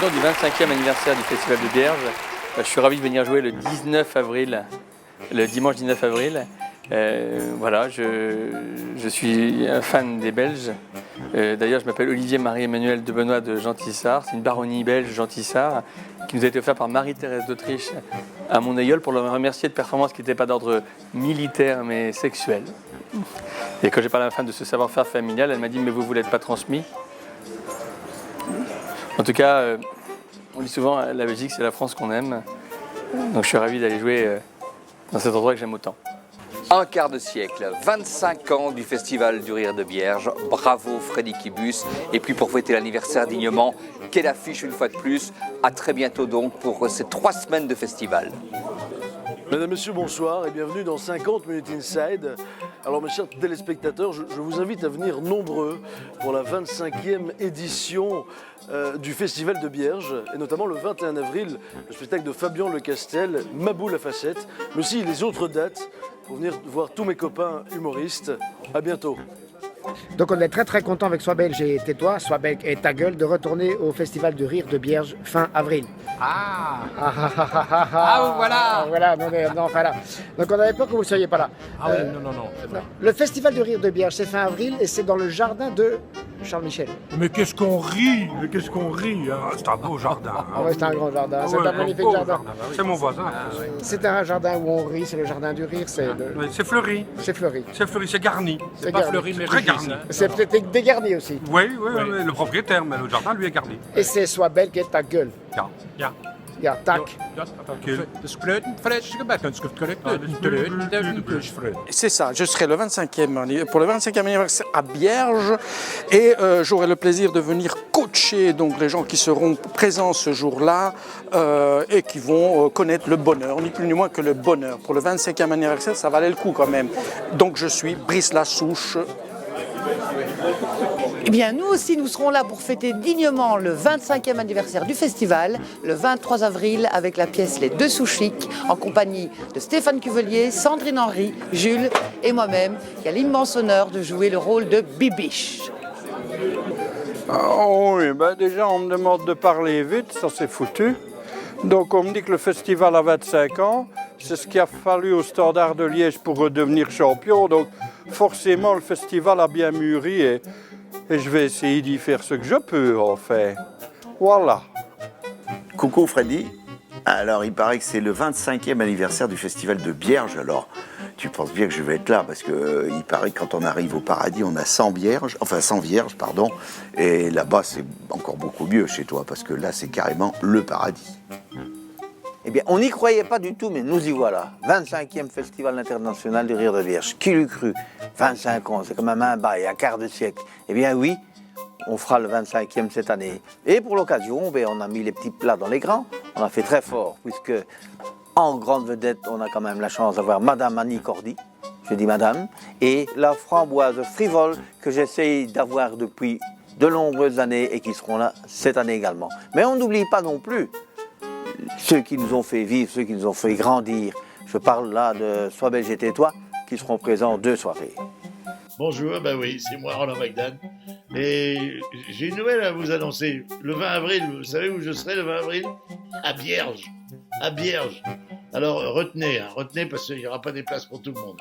l'occasion du 25e anniversaire du Festival de Bierges, je suis ravi de venir jouer le 19 avril, le dimanche 19 avril. Voilà, je suis un fan des Belges. D'ailleurs, je m'appelle Olivier Marie-Emmanuel de Benoît de Gentissart. C'est une baronnie belge Gentissart qui nous a été offerte par Marie-Thérèse d'Autriche à mon aïeul pour le remercier de performances qui n'étaient pas d'ordre militaire mais sexuel. Et quand j'ai parlé à ma femme de ce savoir-faire familial, elle m'a dit « mais vous ne l'êtes pas transmis ». En tout cas, on dit souvent la Belgique c'est la France qu'on aime. Donc je suis ravi d'aller jouer dans cet endroit que j'aime autant. Un quart de siècle, 25 ans du Festival du Rire de Bierges. Bravo Freddy Kibus. Et puis pour fêter l'anniversaire dignement, quelle affiche une fois de plus. À très bientôt donc pour ces 3 semaines de festival. Mesdames, Messieurs, bonsoir et bienvenue dans 50 Minutes Inside. Alors mes chers téléspectateurs, je vous invite à venir nombreux pour la 25e édition du Festival de Bierges, et notamment le 21 avril, le spectacle de Fabien Lecastel, Mabou la facette, mais aussi les autres dates pour venir voir tous mes copains humoristes. À bientôt. Donc on est très content avec Sois Belge et Tais-toi, Sois Belge et Ta Gueule de retourner au Festival du Rire de Bierges fin avril. Voilà. Voilà, non, voilà. Donc on avait peur que vous ne soyez pas là. Ah oui, non, c'est vrai. Le Festival du Rire de Bierges, c'est fin avril et c'est dans le jardin de Charles Michel. Mais qu'est-ce qu'on rit, hein. C'est un beau jardin. Ah ouais, c'est un grand jardin, c'est un magnifique beau jardin. C'est mon voisin. C'est un jardin où on rit, c'est le jardin du rire, c'est fleuri. c'est fleuri. C'est fleuri, c'est garni. C'est pas garni. fleuri, mais très garni. C'est peut-être dégarni aussi. Oui, le propriétaire, mais le jardin, lui, est garni. Et c'est Sois Belge et Ta Gueule. Ja. Ja, tac. C'est ça, je serai pour le 25e anniversaire à Bierges et j'aurai le plaisir de venir coacher donc, les gens qui seront présents ce jour-là et qui vont connaître le bonheur, ni plus ni moins que le bonheur. Pour le 25e anniversaire, ça valait le coup quand même. Donc je suis Brice Lassouche. Eh bien, nous aussi, nous serons là pour fêter dignement le 25e anniversaire du festival, le 23 avril, avec la pièce Les Deux Sous-Chics, en compagnie de Stéphane Cuvelier, Sandrine Henry, Jules et moi-même, qui a l'immense honneur de jouer le rôle de Bibiche. Oui, déjà, on me demande de parler vite, ça c'est foutu. Donc, on me dit que le festival a 25 ans. C'est ce qu'il a fallu au Standard de Liège pour redevenir champion. Donc, forcément, le festival a bien mûri et je vais essayer d'y faire ce que je peux, en fait. Voilà. Coucou Freddy. Alors, il paraît que c'est le 25e anniversaire du Festival de Bierges. Alors, tu penses bien que je vais être là parce que il paraît que quand on arrive au paradis, on a 100 vierges, pardon. Et là-bas, c'est encore beaucoup mieux chez toi parce que là, c'est carrément le paradis. Eh bien, on n'y croyait pas du tout, mais nous y voilà. 25e Festival international du Rire de Bierges. Qui l'eût cru? 25 ans, c'est quand même un bail, un quart de siècle. Eh bien oui, on fera le 25e cette année. Et pour l'occasion, on a mis les petits plats dans les grands. On a fait très fort, puisque en grande vedette, on a quand même la chance d'avoir Madame Annie Cordy, je dis Madame, et la framboise frivole que j'essaye d'avoir depuis de nombreuses années et qui seront là cette année également. Mais on n'oublie pas non plus ceux qui nous ont fait vivre, ceux qui nous ont fait grandir. Je parle là de Sois Belge et Tais-toi, qui seront présents 2 soirées. Bonjour, oui, c'est moi, Roland McDan. Et j'ai une nouvelle à vous annoncer. Le 20 avril, vous savez où je serai le 20 avril? À Bierges. À Bierges. Alors retenez parce qu'il n'y aura pas des places pour tout le monde.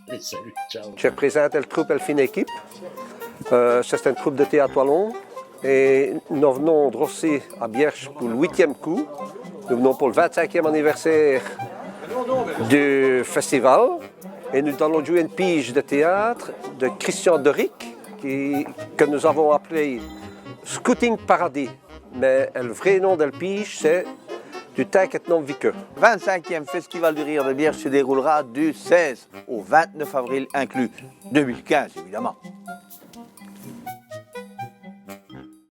Allez, salut, ciao. Je présente la troupe Elfine Équipe. C'est une troupe de théâtre wallon. Et nous venons aussi à Bierges pour le 8e coup. Nous venons pour le 25e anniversaire du festival. Et nous allons jouer une pige de théâtre de Christian Doric, que nous avons appelé Scouting Paradis. Mais le vrai nom de la pige, c'est du Taket Non Viqueux. 25e Festival du Rire de Bierges se déroulera du 16 au 29 avril inclus. 2015, évidemment.